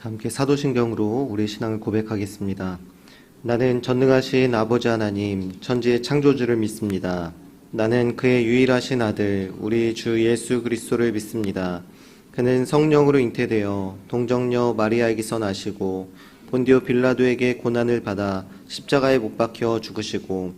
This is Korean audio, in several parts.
함께 사도신경으로 우리 신앙을 고백하겠습니다. 나는 전능하신 아버지 하나님, 천지의 창조주를 믿습니다. 나는 그의 유일하신 아들, 우리 주 예수 그리스도를 믿습니다. 그는 성령으로 잉태되어 동정녀 마리아에게서 나시고 본디오 빌라도에게 고난을 받아 십자가에 못 박혀 죽으시고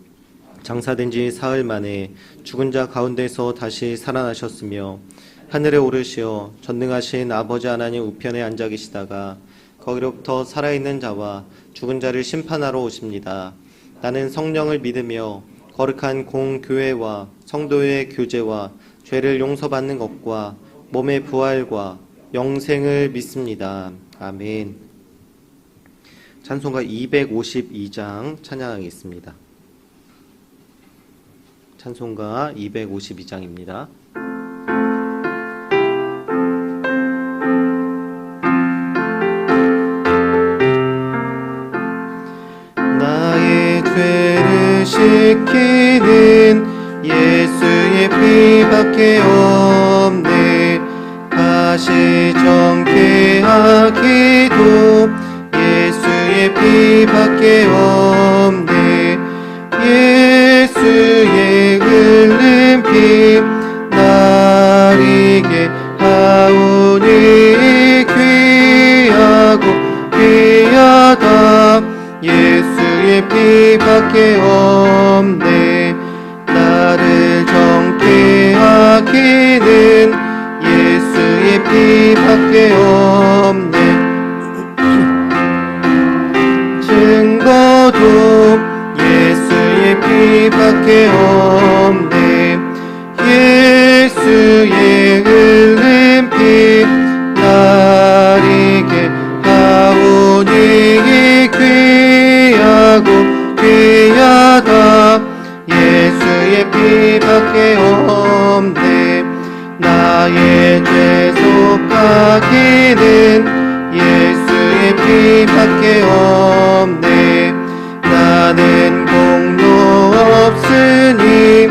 장사된 지 사흘 만에 죽은 자 가운데서 다시 살아나셨으며 하늘에 오르시어 전능하신 아버지 하나님 우편에 앉아 계시다가 거기로부터 살아있는 자와 죽은 자를 심판하러 오십니다. 나는 성령을 믿으며 거룩한 공교회와 성도의 교제와 죄를 용서받는 것과 몸의 부활과 영생을 믿습니다. 아멘. 찬송가 252장 찬양하겠습니다. 찬송가 252장입니다. 죄를 씻기는 예수의 피밖에 없네. 다시 정케하기도 예수의 피밖에 없네. 예수의 흘린 피 나리게 하오니 귀하고 귀하다. 예수의 피밖에 없네. 나를 정케 하기는 예수의 피밖에 없네. 증거도 예수의 피밖에 없네. 예수의 흘린 피 나리게 하오니 귀하고 귀하다. 예수의 피밖에 없네. 나의 죄 속하기는 예수의 피밖에 없네. 나는 공로 없으니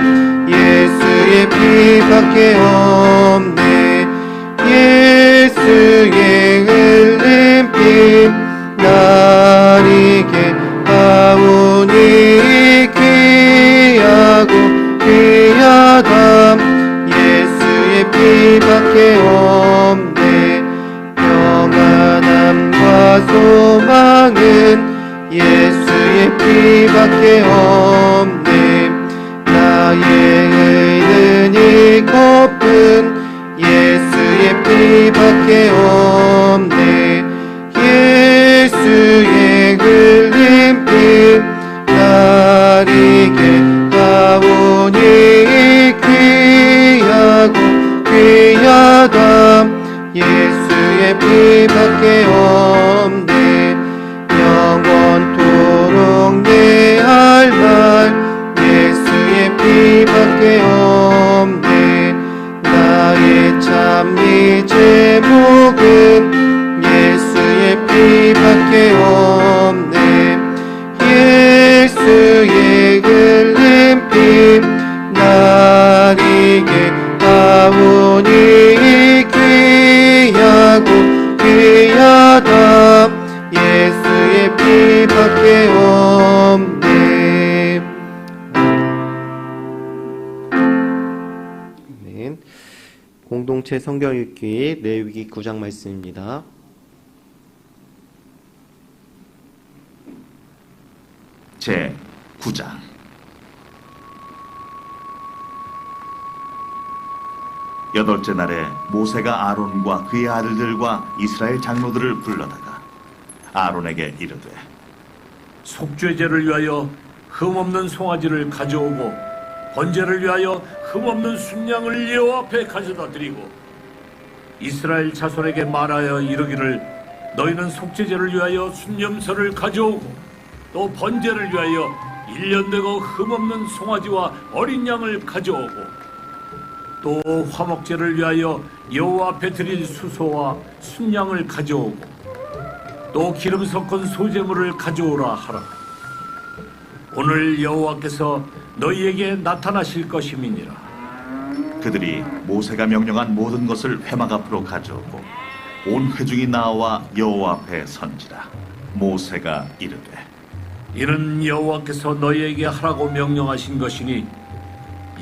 예수의 피밖에 없네. 예수의 흘린 피 나리게 하오니 귀하고 귀하다. 예수의 피밖에 없네. 평안함과 소망은 예수의 피밖에 없네. 나의 의는 이 kop은 예수의 피밖에 없네. 예수의 흘린 피 나리게 하오니 귀하고 귀하다. 예수의 피밖에 없네. 영원토록 내 할 말 예수의 피밖에 없네. 나의 찬미 제목은 예수의 피밖에 없네. 예수의 흘린 피 나리게 하오니 귀하고 귀하다. 예수의 피밖에 없네. 아멘. 공동체 성경 읽기 레위기 9장 말씀입니다. 제 9장. 여덟째 날에 모세가 아론과 그의 아들들과 이스라엘 장로들을 불러다가 아론에게 이르되 속죄제를 위하여 흠없는 송아지를 가져오고 번제를 위하여 흠없는 순양을 여호와 앞에 가져다 드리고 이스라엘 자손에게 말하여 이르기를 너희는 속죄제를 위하여 순염소를 가져오고 또 번제를 위하여 1년 되고 흠없는 송아지와 어린 양을 가져오고 또 화목제를 위하여 여호와 앞에 드릴 수소와 순양을 가져오고 또 기름 섞은 소제물을 가져오라 하라. 오늘 여호와께서 너희에게 나타나실 것임이니라. 그들이 모세가 명령한 모든 것을 회막 앞으로 가져오고 온 회중이 나와 여호와 앞에 선지라. 모세가 이르되 이는 여호와께서 너희에게 하라고 명령하신 것이니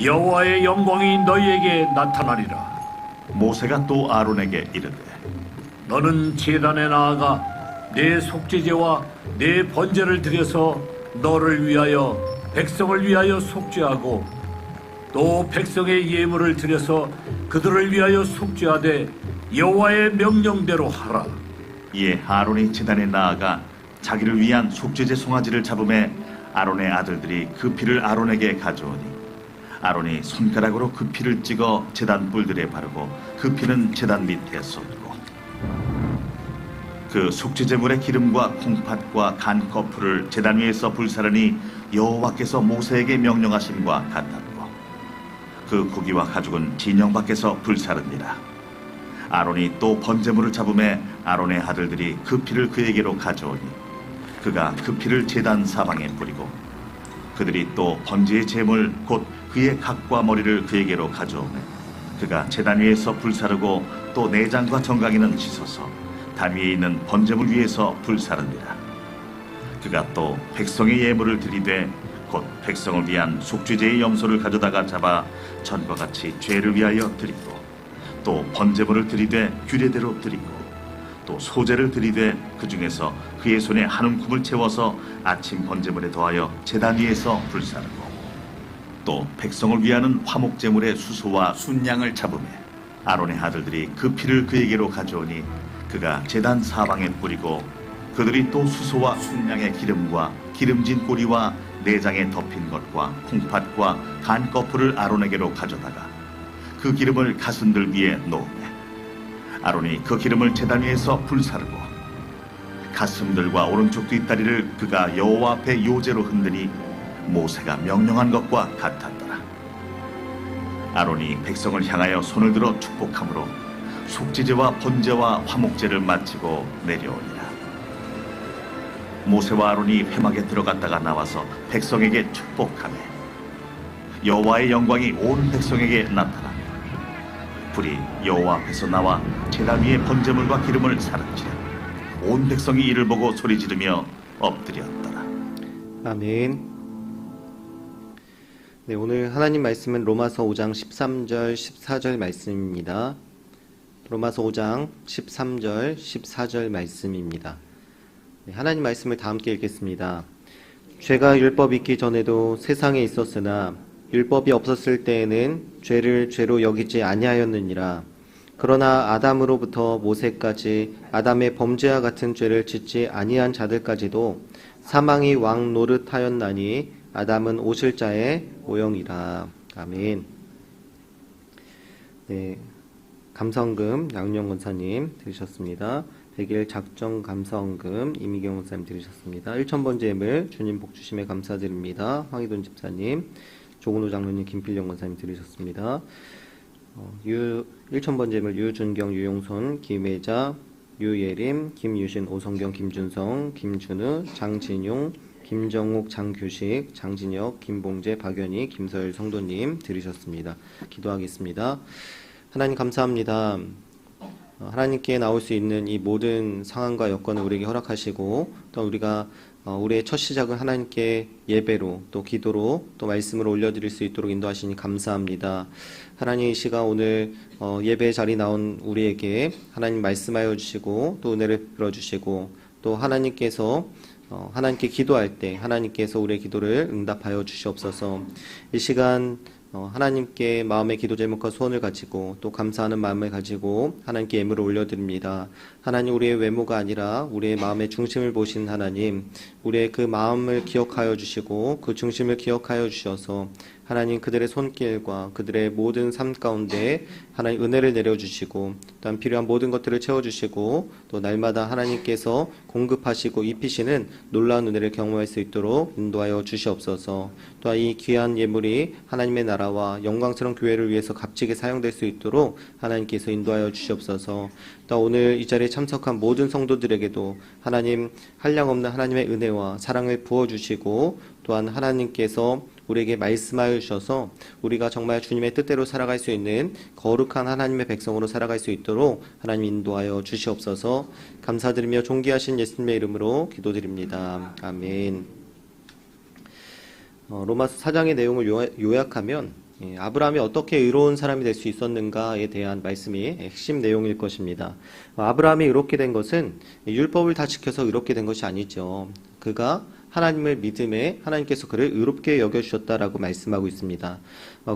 여호와의 영광이 너희에게 나타나리라. 모세가 또 아론에게 이르되 너는 제단에 나아가 내 속죄제와 내 번제를 드려서 너를 위하여 백성을 위하여 속죄하고 또 백성의 예물을 드려서 그들을 위하여 속죄하되 여호와의 명령대로 하라. 이에 아론이 제단에 나아가 자기를 위한 속죄제 송아지를 잡음에 아론의 아들들이 그 피를 아론에게 가져오니 아론이 손가락으로 그 피를 찍어 제단 뿔들에 바르고 그 피는 제단 밑에 쏟고 그 속죄제물의 기름과 콩팥과 간 거풀을 제단 위에서 불사르니 여호와께서 모세에게 명령하심과 같았고 그 고기와 가죽은 진영 밖에서 불사릅니다. 아론이 또 번제물을 잡음에 아론의 아들들이 그 피를 그에게로 가져오니 그가 그 피를 제단 사방에 뿌리고 그들이 또 번제의 제물 곧 그의 각과 머리를 그에게로 가져오매 그가 제단 위에서 불사르고 또 내장과 정강이는 씻어서 단 위에 있는 번제물 위에서 불사릅니다. 그가 또 백성의 예물을 드리되 곧 백성을 위한 속죄제의 염소를 가져다가 잡아 전과 같이 죄를 위하여 드리고 또 번제물을 드리되 규례대로 드리고 또 소제를 드리되 그 중에서 그의 손에 한 움큼을 채워서 아침 번제물에 더하여 제단 위에서 불사르고 또 백성을 위하는 화목제물의 수소와 순양을 잡으매 아론의 아들들이 그 피를 그에게로 가져오니 그가 제단 사방에 뿌리고 그들이 또 수소와 순양의 기름과 기름진 꼬리와 내장에 덮인 것과 콩팥과 간 거풀을 아론에게로 가져다가 그 기름을 가슴들 위에 놓으매 아론이 그 기름을 제단 위에서 불사르고 가슴들과 오른쪽 뒷다리를 그가 여호와 앞에 요제로 흔드니 모세가 명령한 것과 같았더라. 아론이 백성을 향하여 손을 들어 축복함으로 속죄제와 번제와 화목제를 마치고 내려오니라. 모세와 아론이 회막에 들어갔다가 나와서 백성에게 축복하며 여호와의 영광이 온 백성에게 나타나며 불이 여호와 앞에서 나와 제단 위에 번제물과 기름을 사르치려 온 백성이 이를 보고 소리 지르며 엎드렸더라. 아멘. 네, 오늘 하나님 말씀은 로마서 5장 13절 14절 말씀입니다. 로마서 5장 13절 14절 말씀입니다. 네, 하나님 말씀을 다 함께 읽겠습니다. 죄가 율법 있기 전에도 세상에 있었으나 율법이 없었을 때에는 죄를 죄로 여기지 아니하였느니라. 그러나 아담으로부터 모세까지 아담의 범죄와 같은 죄를 짓지 아니한 자들까지도 사망이 왕 노릇하였나니 아담은 오실 자의 모형이라. 아멘. 네, 감성금 양용 권사님 들으셨습니다. 100일 작정 감성금 이미경 권사님 들으셨습니다. 1000번째 예물 주님 복 주심에 감사드립니다. 황희돈 집사님, 조근호 장로님, 김필령 권사님 들으셨습니다. 1000번째 예물 유준경, 유용손, 김혜자, 유예림, 김유신, 오성경, 김준성, 김준우, 장진용, 김정욱, 장규식, 장진혁, 김봉재, 박연희, 김서일 성도님 들으셨습니다. 기도하겠습니다. 하나님 감사합니다. 하나님께 나올 수 있는 이 모든 상황과 여건을 우리에게 허락하시고 또 우리가 우리의 첫 시작은 하나님께 예배로 또 기도로 또 말씀을 올려드릴 수 있도록 인도하시니 감사합니다. 하나님 이 시간 오늘 예배 자리 나온 우리에게 하나님 말씀하여 주시고 또 은혜를 빌어주시고 또 하나님께서 하나님께 기도할 때 하나님께서 우리의 기도를 응답하여 주시옵소서. 이 시간 하나님께 마음의 기도 제목과 소원을 가지고 또 감사하는 마음을 가지고 하나님께 예물을 올려드립니다. 하나님 우리의 외모가 아니라 우리의 마음의 중심을 보신 하나님, 우리의 그 마음을 기억하여 주시고 그 중심을 기억하여 주셔서 하나님 그들의 손길과 그들의 모든 삶 가운데 하나님 은혜를 내려주시고 또한 필요한 모든 것들을 채워주시고 또 날마다 하나님께서 공급하시고 입히시는 놀라운 은혜를 경험할 수 있도록 인도하여 주시옵소서. 또한 이 귀한 예물이 하나님의 나라와 영광스러운 교회를 위해서 값지게 사용될 수 있도록 하나님께서 인도하여 주시옵소서. 또 오늘 이 자리에 참석한 모든 성도들에게도 하나님 한량없는 하나님의 은혜와 사랑을 부어주시고 또한 하나님께서 우리에게 말씀하여 주셔서 우리가 정말 주님의 뜻대로 살아갈 수 있는 거룩한 하나님의 백성으로 살아갈 수 있도록 하나님 인도하여 주시옵소서. 감사드리며 존귀하신 예수님의 이름으로 기도드립니다. 아멘. 로마서 4장의 내용을 요약하면 아브라함이 어떻게 의로운 사람이 될 수 있었는가에 대한 말씀이 핵심 내용일 것입니다. 아브라함이 의롭게 된 것은 율법을 다 지켜서 의롭게 된 것이 아니죠. 그가 하나님을 믿음에 하나님께서 그를 의롭게 여겨주셨다라고 말씀하고 있습니다.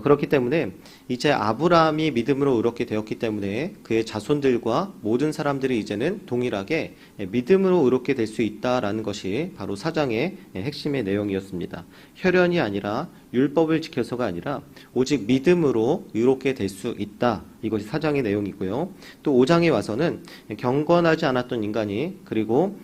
그렇기 때문에 이제 아브라함이 믿음으로 의롭게 되었기 때문에 그의 자손들과 모든 사람들이 이제는 동일하게 믿음으로 의롭게 될 수 있다라는 것이 바로 4장의 핵심의 내용이었습니다. 혈연이 아니라 율법을 지켜서가 아니라 오직 믿음으로 의롭게 될 수 있다. 이것이 4장의 내용이고요. 또 5장에 와서는 경건하지 않았던 인간이 그리고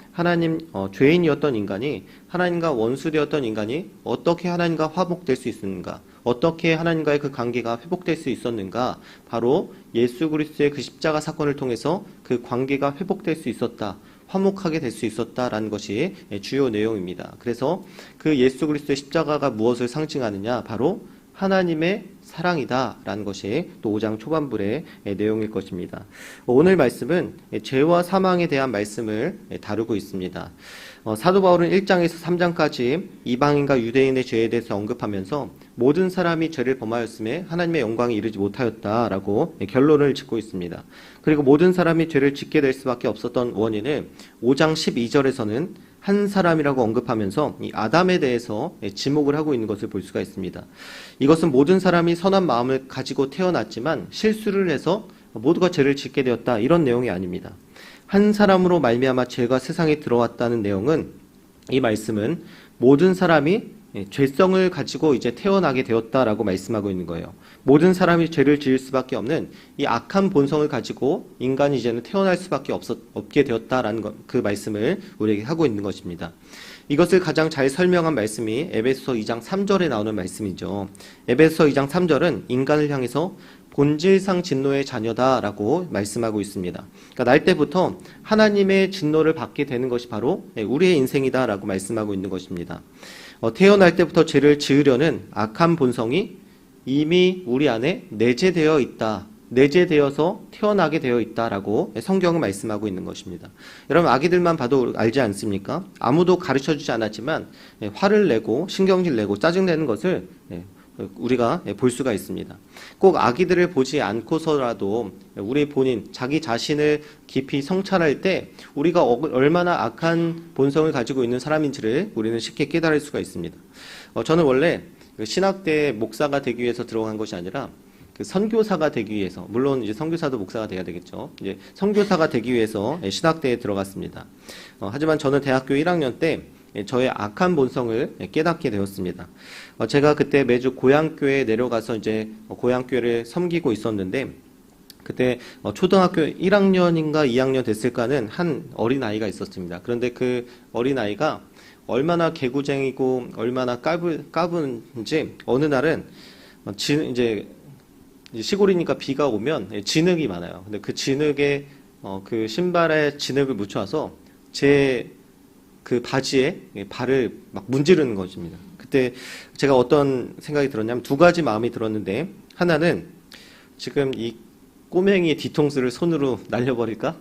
죄인이었던 인간이 하나님과 원수되었던 인간이 어떻게 하나님과 화목될 수 있는가, 어떻게 하나님과의 그 관계가 회복될 수 있었는가, 바로 예수 그리스도의 그 십자가 사건을 통해서 그 관계가 회복될 수 있었다, 화목하게 될 수 있었다라는 것이 주요 내용입니다. 그래서 그 예수 그리스도의 십자가가 무엇을 상징하느냐, 바로 하나님의 사랑이다라는 것이 또 5장 초반부의 내용일 것입니다. 오늘 말씀은 죄와 사망에 대한 말씀을 다루고 있습니다. 사도 바울은 1장에서 3장까지 이방인과 유대인의 죄에 대해서 언급하면서 모든 사람이 죄를 범하였음에 하나님의 영광에 이르지 못하였다라고 결론을 짓고 있습니다. 그리고 모든 사람이 죄를 짓게 될 수밖에 없었던 원인을 5장 12절에서는 한 사람이라고 언급하면서 이 아담에 대해서 지목을 하고 있는 것을 볼 수가 있습니다. 이것은 모든 사람이 선한 마음을 가지고 태어났지만 실수를 해서 모두가 죄를 짓게 되었다, 이런 내용이 아닙니다. 한 사람으로 말미암아 죄가 세상에 들어왔다는 내용은, 이 말씀은 모든 사람이 죄성을 가지고 이제 태어나게 되었다라고 말씀하고 있는 거예요. 모든 사람이 죄를 지을 수밖에 없는 이 악한 본성을 가지고 인간이 이제는 태어날 수밖에 없게 되었다라는 그 말씀을 우리에게 하고 있는 것입니다. 이것을 가장 잘 설명한 말씀이 에베소서 2장 3절에 나오는 말씀이죠. 에베소서 2장 3절은 인간을 향해서 본질상 진노의 자녀다라고 말씀하고 있습니다. 그러니까 날 때부터 하나님의 진노를 받게 되는 것이 바로 우리의 인생이다라고 말씀하고 있는 것입니다. 태어날 때부터 죄를 지으려는 악한 본성이 이미 우리 안에 내재되어 있다, 내재되어서 태어나게 되어 있다라고 성경은 말씀하고 있는 것입니다. 여러분, 아기들만 봐도 알지 않습니까? 아무도 가르쳐주지 않았지만 화를 내고 신경질 내고 짜증내는 것을 우리가 볼 수가 있습니다. 꼭 아기들을 보지 않고서라도 우리 본인, 자기 자신을 깊이 성찰할 때 우리가 얼마나 악한 본성을 가지고 있는 사람인지를 우리는 쉽게 깨달을 수가 있습니다. 저는 원래 신학대 목사가 되기 위해서 들어간 것이 아니라 선교사가 되기 위해서, 물론 이제 선교사도 목사가 돼야 되겠죠. 이제 선교사가 되기 위해서 신학대에 들어갔습니다. 하지만 저는 대학교 1학년 때 저의 악한 본성을 깨닫게 되었습니다. 제가 그때 매주 고향교회에 내려가서 이제 고향교회를 섬기고 있었는데, 그때 초등학교 1학년인가 2학년 됐을까는 한 어린아이가 있었습니다. 그런데 그 어린아이가 얼마나 개구쟁이고 얼마나 까분지 어느 날은 이제 시골이니까 비가 오면 진흙이 많아요. 근데 그 진흙에 그 신발에 진흙을 묻혀서 제 그 바지에 발을 막 문지르는 것입니다. 그때 제가 어떤 생각이 들었냐면 두 가지 마음이 들었는데, 하나는 지금 이 꼬맹이의 뒤통수를 손으로 날려버릴까?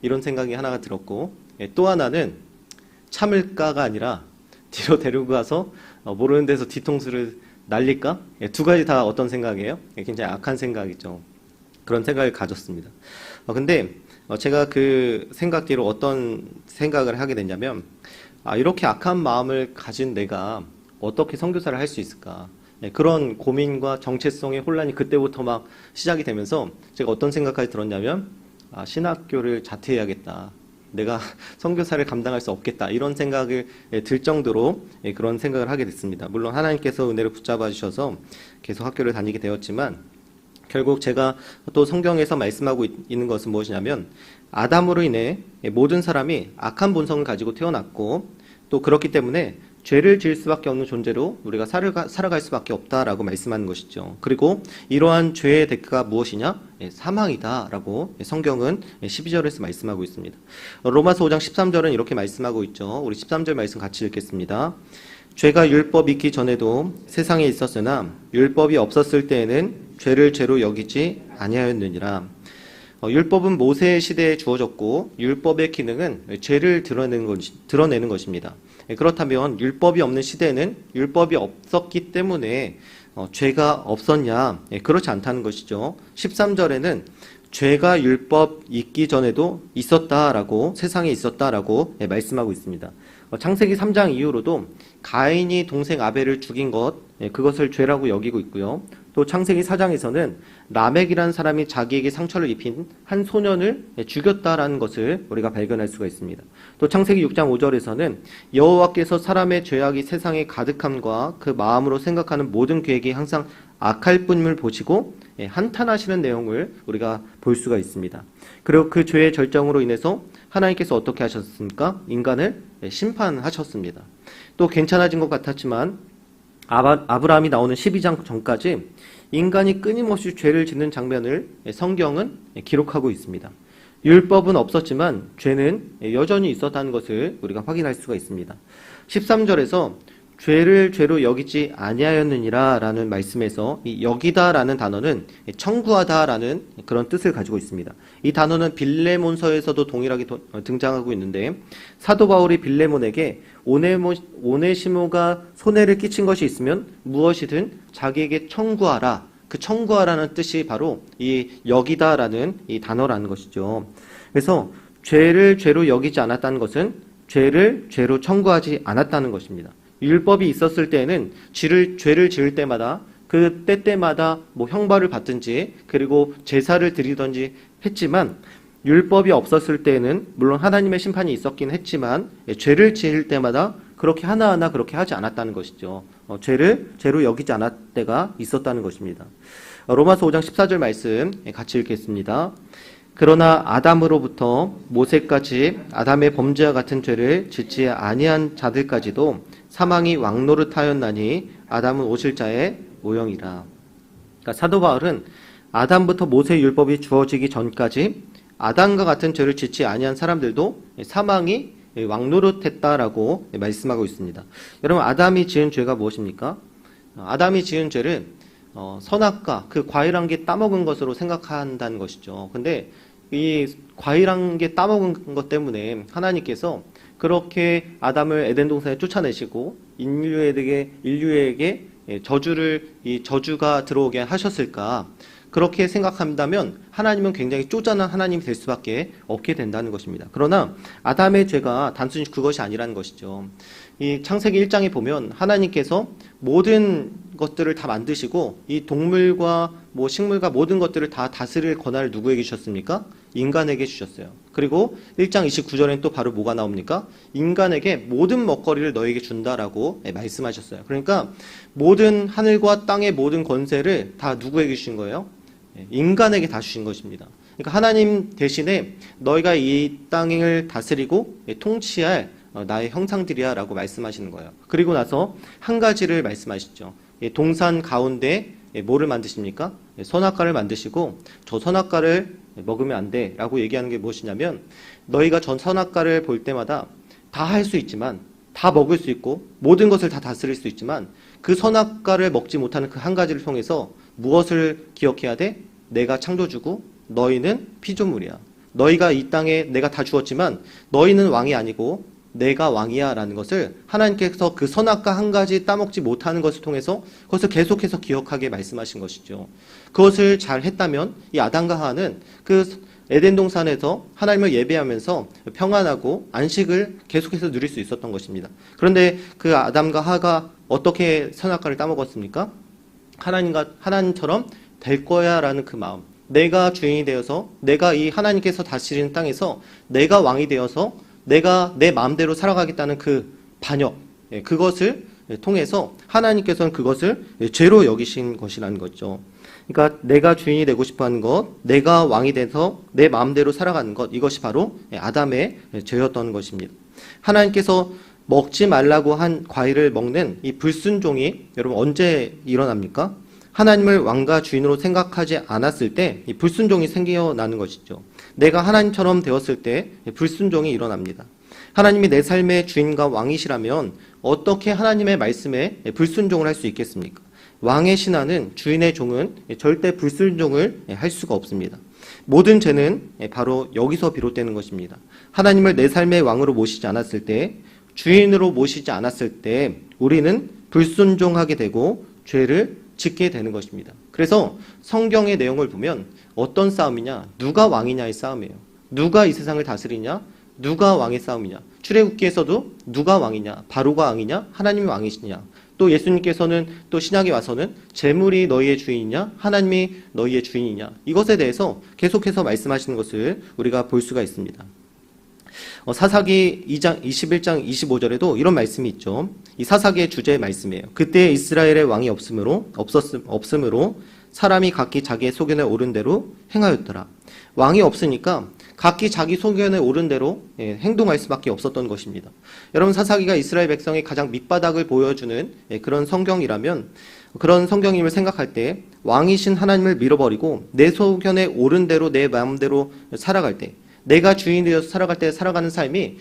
이런 생각이 하나가 들었고, 또 하나는 참을까가 아니라 뒤로 데리고 가서 모르는 데서 뒤통수를 날릴까? 두 가지 다 어떤 생각이에요? 굉장히 악한 생각이죠. 그런 생각을 가졌습니다. 근데 제가 그 생각 뒤로 어떤 생각을 하게 됐냐면, 이렇게 악한 마음을 가진 내가 어떻게 선교사를 할 수 있을까? 그런 고민과 정체성의 혼란이 그때부터 막 시작이 되면서 제가 어떤 생각까지 들었냐면, 신학교를 자퇴해야겠다. 내가 선교사를 감당할 수 없겠다. 이런 생각을 들 정도로 그런 생각을 하게 됐습니다. 물론 하나님께서 은혜를 붙잡아 주셔서 계속 학교를 다니게 되었지만, 결국 제가 또 성경에서 말씀하고 있는 것은 무엇이냐면, 아담으로 인해 모든 사람이 악한 본성을 가지고 태어났고, 또 그렇기 때문에 죄를 지을 수밖에 없는 존재로 우리가 살아갈 수밖에 없다라고 말씀하는 것이죠. 그리고 이러한 죄의 대가가 무엇이냐? 사망이다라고 성경은 12절에서 말씀하고 있습니다. 로마서 5장 13절은 이렇게 말씀하고 있죠. 우리 13절 말씀 같이 읽겠습니다. 죄가 율법 있기 전에도 세상에 있었으나 율법이 없었을 때에는 죄를 죄로 여기지 아니하였느니라. 율법은 모세 시대에 주어졌고 율법의 기능은 죄를 드러내는 것입니다. 그렇다면 율법이 없는 시대에는 율법이 없었기 때문에 죄가 없었냐? 그렇지 않다는 것이죠. 13절에는 죄가 율법 있기 전에도 있었다라고, 세상에 있었다라고 말씀하고 있습니다. 창세기 3장 이후로도 가인이 동생 아벨을 죽인 것, 그것을 죄라고 여기고 있고요. 또 창세기 4장에서는 라멕이라는 사람이 자기에게 상처를 입힌 한 소년을 죽였다라는 것을 우리가 발견할 수가 있습니다. 또 창세기 6장 5절에서는 여호와께서 사람의 죄악이 세상에 가득함과 그 마음으로 생각하는 모든 계획이 항상 악할 뿐임을 보시고 한탄하시는 내용을 우리가 볼 수가 있습니다. 그리고 그 죄의 절정으로 인해서 하나님께서 어떻게 하셨습니까? 인간을 심판하셨습니다. 또 괜찮아진 것 같았지만 아브라함이 나오는 12장 전까지 인간이 끊임없이 죄를 짓는 장면을 성경은 기록하고 있습니다. 율법은 없었지만 죄는 여전히 있었다는 것을 우리가 확인할 수가 있습니다. 13절에서 죄를 죄로 여기지 아니하였느니라 라는 말씀에서 이 여기다라는 단어는 청구하다라는 그런 뜻을 가지고 있습니다. 이 단어는 빌레몬서에서도 동일하게 등장하고 있는데 사도 바울이 빌레몬에게 오네시모가 손해를 끼친 것이 있으면 무엇이든 자기에게 청구하라. 그 청구하라는 뜻이 바로 이 여기다라는 이 단어라는 것이죠. 그래서 죄를 죄로 여기지 않았다는 것은 죄를 죄로 청구하지 않았다는 것입니다. 율법이 있었을 때에는 죄를 지을 때마다 그 때때마다 형벌을 받든지 그리고 제사를 드리든지 했지만 율법이 없었을 때에는 물론 하나님의 심판이 있었긴 했지만 죄를 지을 때마다 그렇게 하나하나 그렇게 하지 않았다는 것이죠. 죄를 죄로 여기지 않았을 때가 있었다는 것입니다. 로마서 5장 14절 말씀 같이 읽겠습니다. 그러나 아담으로부터 모세까지 아담의 범죄와 같은 죄를 짓지 아니한 자들까지도 사망이 왕노릇하였나니 아담은 오실 자의 모형이라. 그러니까 사도 바울은 아담부터 모세 율법이 주어지기 전까지 아담과 같은 죄를 짓지 아니한 사람들도 사망이 왕노릇했다라고 말씀하고 있습니다. 여러분 아담이 지은 죄가 무엇입니까? 아담이 지은 죄를 선악과 그 과일한 개 따먹은 것으로 생각한다는 것이죠. 근데 이 과일한 개 따먹은 것 때문에 하나님께서 그렇게 아담을 에덴 동산에 쫓아내시고 인류에게 저주가 들어오게 하셨을까? 그렇게 생각한다면 하나님은 굉장히 쪼잔한 하나님이 될 수밖에 없게 된다는 것입니다. 그러나 아담의 죄가 단순히 그것이 아니라는 것이죠. 이 창세기 1장에 보면 하나님께서 모든 것들을 다 만드시고 이 동물과 식물과 모든 것들을 다 다스릴 권한을 누구에게 주셨습니까? 인간에게 주셨어요. 그리고 1장 29절에는 또 바로 뭐가 나옵니까? 인간에게 모든 먹거리를 너에게 준다라고 말씀하셨어요. 그러니까 모든 하늘과 땅의 모든 권세를 다 누구에게 주신 거예요? 인간에게 다 주신 것입니다. 그러니까 하나님 대신에 너희가 이 땅을 다스리고 통치할 나의 형상들이야 라고 말씀하시는 거예요. 그리고 나서 한 가지를 말씀하시죠. 동산 가운데 뭐를 만드십니까? 선악과를 만드시고 저 선악과를 먹으면 안 돼 라고 얘기하는 게 무엇이냐면 너희가 전 선악과를 볼 때마다 다 할 수 있지만 다 먹을 수 있고 모든 것을 다 다스릴 수 있지만 그 선악과를 먹지 못하는 그 한 가지를 통해서 무엇을 기억해야 돼? 내가 창조주고 너희는 피조물이야. 너희가 이 땅에 내가 다 주었지만 너희는 왕이 아니고 내가 왕이야 라는 것을 하나님께서 그 선악과 한 가지 따먹지 못하는 것을 통해서 그것을 계속해서 기억하게 말씀하신 것이죠. 그것을 잘 했다면 이 아담과 하와는 그 에덴 동산에서 하나님을 예배하면서 평안하고 안식을 계속해서 누릴 수 있었던 것입니다. 그런데 그 아담과 하와가 어떻게 선악과를 따먹었습니까? 하나님처럼 될 거야 라는 그 마음, 내가 주인이 되어서 내가 이 하나님께서 다스리는 땅에서 내가 왕이 되어서 내가 내 마음대로 살아가겠다는 그 반역, 그것을 통해서 하나님께서는 그것을 죄로 여기신 것이라는 거죠. 그러니까 내가 주인이 되고 싶어하는 것, 내가 왕이 돼서 내 마음대로 살아가는 것, 이것이 바로 아담의 죄였던 것입니다. 하나님께서 먹지 말라고 한 과일을 먹는 이 불순종이 여러분 언제 일어납니까? 하나님을 왕과 주인으로 생각하지 않았을 때 이 불순종이 생겨나는 것이죠. 내가 하나님처럼 되었을 때 불순종이 일어납니다. 하나님이 내 삶의 주인과 왕이시라면 어떻게 하나님의 말씀에 불순종을 할 수 있겠습니까? 왕의 신하는 주인의 종은 절대 불순종을 할 수가 없습니다. 모든 죄는 바로 여기서 비롯되는 것입니다. 하나님을 내 삶의 왕으로 모시지 않았을 때, 주인으로 모시지 않았을 때 우리는 불순종하게 되고 죄를 짓게 되는 것입니다. 그래서 성경의 내용을 보면 어떤 싸움이냐? 누가 왕이냐의 싸움이에요. 누가 이 세상을 다스리냐? 누가 왕의 싸움이냐? 출애굽기에서도 누가 왕이냐? 바로가 왕이냐? 하나님이 왕이시냐? 또 예수님께서는 또 신약에 와서는 재물이 너희의 주인이냐? 하나님이 너희의 주인이냐? 이것에 대해서 계속해서 말씀하시는 것을 우리가 볼 수가 있습니다. 사사기 2장 21장 25절에도 이런 말씀이 있죠. 이 사사기의 주제의 말씀이에요. 그때 이스라엘의 왕이 없으므로 사람이 각기 자기의 소견에 오른 대로 행하였더라. 왕이 없으니까 각기 자기 소견에 오른 대로 행동할 수밖에 없었던 것입니다. 여러분, 사사기가 이스라엘 백성의 가장 밑바닥을 보여주는 그런 성경이라면, 그런 성경임을 생각할 때 왕이신 하나님을 밀어버리고 내 소견에 오른 대로 내 마음대로 살아갈 때, 내가 주인이 되어서 살아갈 때 살아가는 삶이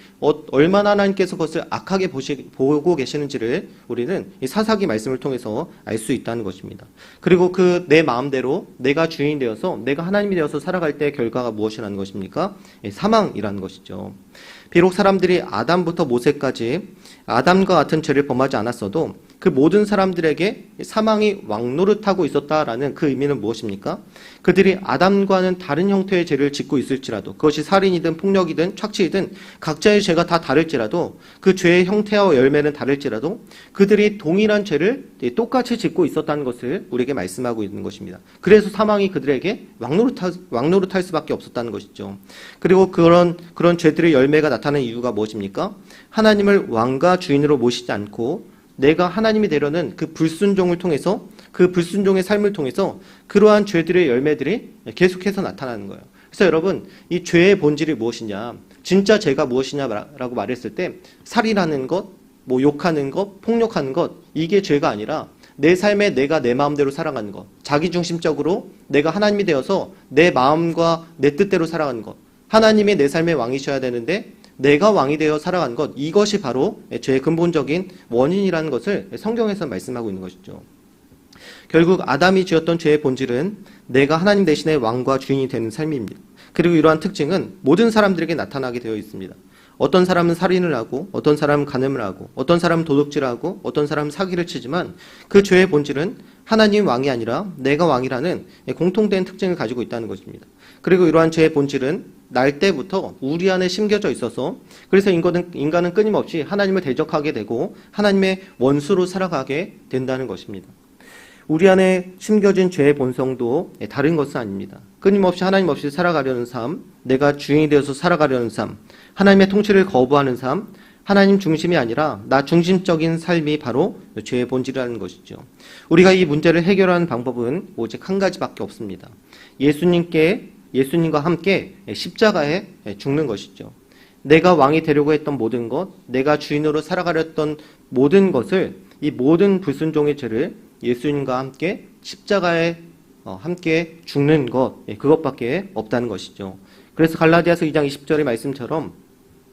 얼마나 하나님께서 그것을 악하게 보고 계시는지를 우리는 이 사사기 말씀을 통해서 알 수 있다는 것입니다. 그리고 그 내 마음대로 내가 주인이 되어서 내가 하나님이 되어서 살아갈 때 결과가 무엇이라는 것입니까? 사망이라는 것이죠. 비록 사람들이 아담부터 모세까지 아담과 같은 죄를 범하지 않았어도 그 모든 사람들에게 사망이 왕노릇하고 있었다라는 그 의미는 무엇입니까? 그들이 아담과는 다른 형태의 죄를 짓고 있을지라도, 그것이 살인이든 폭력이든 착취이든 각자의 죄가 다 다를지라도, 그 죄의 형태와 열매는 다를지라도 그들이 동일한 죄를 똑같이 짓고 있었다는 것을 우리에게 말씀하고 있는 것입니다. 그래서 사망이 그들에게 왕노릇할 수밖에 없었다는 것이죠. 그리고 그런 죄들의 열매가 나타나는 이유가 무엇입니까? 하나님을 왕과 주인으로 모시지 않고 내가 하나님이 되려는 그 불순종을 통해서, 그 불순종의 삶을 통해서 그러한 죄들의 열매들이 계속해서 나타나는 거예요. 그래서 여러분, 이 죄의 본질이 무엇이냐, 진짜 죄가 무엇이냐라고 말했을 때 살인하는 것, 욕하는 것, 폭력하는 것, 이게 죄가 아니라 내 삶에 내가 내 마음대로 살아가는 것, 자기중심적으로 내가 하나님이 되어서 내 마음과 내 뜻대로 살아가는 것, 하나님이 내 삶의 왕이셔야 되는데 내가 왕이 되어 살아가는 것, 이것이 바로 죄의 근본적인 원인이라는 것을 성경에서 말씀하고 있는 것이죠. 결국 아담이 지었던 죄의 본질은 내가 하나님 대신에 왕과 주인이 되는 삶입니다. 그리고 이러한 특징은 모든 사람들에게 나타나게 되어 있습니다. 어떤 사람은 살인을 하고, 어떤 사람은 간음을 하고, 어떤 사람은 도둑질을 하고, 어떤 사람은 사기를 치지만 그 죄의 본질은 하나님 왕이 아니라 내가 왕이라는 공통된 특징을 가지고 있다는 것입니다. 그리고 이러한 죄의 본질은 날 때부터 우리 안에 심겨져 있어서, 그래서 인간은 끊임없이 하나님을 대적하게 되고 하나님의 원수로 살아가게 된다는 것입니다. 우리 안에 심겨진 죄의 본성도 다른 것은 아닙니다. 끊임없이 하나님 없이 살아가려는 삶, 내가 주인이 되어서 살아가려는 삶, 하나님의 통치를 거부하는 삶, 하나님 중심이 아니라 나 중심적인 삶이 바로 죄의 본질이라는 것이죠. 우리가 이 문제를 해결하는 방법은 오직 한 가지밖에 없습니다. 예수님과 함께 십자가에 죽는 것이죠. 내가 왕이 되려고 했던 모든 것, 내가 주인으로 살아가려 했던 모든 것을, 이 모든 불순종의 죄를 예수님과 함께 십자가에 함께 죽는 것, 그것밖에 없다는 것이죠. 그래서 갈라디아서 2장 20절의 말씀처럼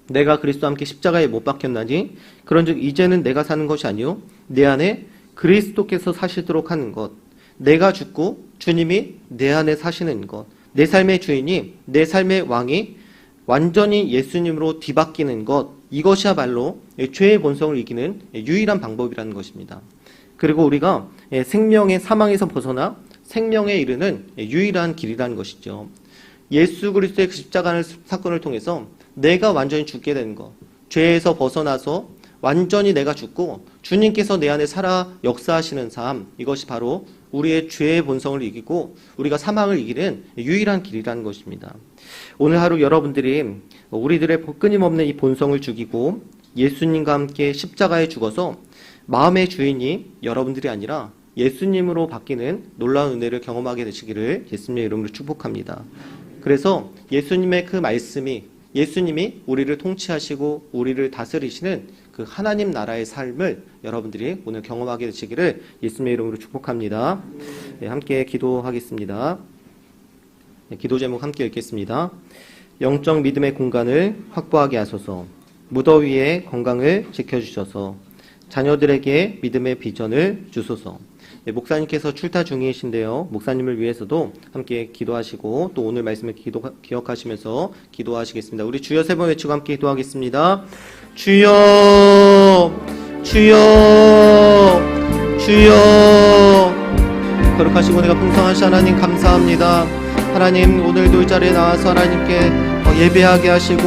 내가 그리스도와 함께 십자가에 못 박혔나니 그런즉 이제는 내가 사는 것이 아니요 내 안에 그리스도께서 사시도록 하는 것, 내가 죽고 주님이 내 안에 사시는 것, 내 삶의 주인이, 내 삶의 왕이 완전히 예수님으로 뒤바뀌는 것, 이것이야말로 죄의 본성을 이기는 유일한 방법이라는 것입니다. 그리고 우리가 생명의 사망에서 벗어나 생명에 이르는 유일한 길이라는 것이죠. 예수 그리스도의 그 십자가 사건을 통해서 내가 완전히 죽게 되는 것, 죄에서 벗어나서 완전히 내가 죽고 주님께서 내 안에 살아 역사하시는 삶, 이것이 바로 우리의 죄의 본성을 이기고 우리가 사망을 이기는 유일한 길이라는 것입니다. 오늘 하루 여러분들이 우리들의 끊임없는 이 본성을 죽이고 예수님과 함께 십자가에 죽어서 마음의 주인이 여러분들이 아니라 예수님으로 바뀌는 놀라운 은혜를 경험하게 되시기를 예수님의 이름으로 축복합니다. 그래서 예수님의 그 말씀이 예수님이 우리를 통치하시고 우리를 다스리시는 그 하나님 나라의 삶을 여러분들이 오늘 경험하게 되시기를 예수님의 이름으로 축복합니다. 네, 함께 기도하겠습니다. 네, 기도 제목 함께 읽겠습니다. 영적 믿음의 공간을 확보하게 하소서. 무더위에 건강을 지켜주셔서 자녀들에게 믿음의 비전을 주소서. 네, 목사님께서 출타 중이신데요. 목사님을 위해서도 함께 기도하시고 또 오늘 말씀을 기억하시면서 기도하시겠습니다. 우리 주여 세 번 외치고 함께 기도하겠습니다. 주여, 주여, 주여. 거룩하시고 내가 풍성하신 하나님 감사합니다. 하나님 오늘도 이 자리에 나와서 하나님께 예배하게 하시고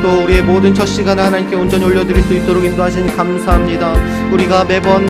또 우리의 모든 첫 시간 하나님께 온전히 올려드릴 수 있도록 인도하시니 감사합니다. 우리가 매번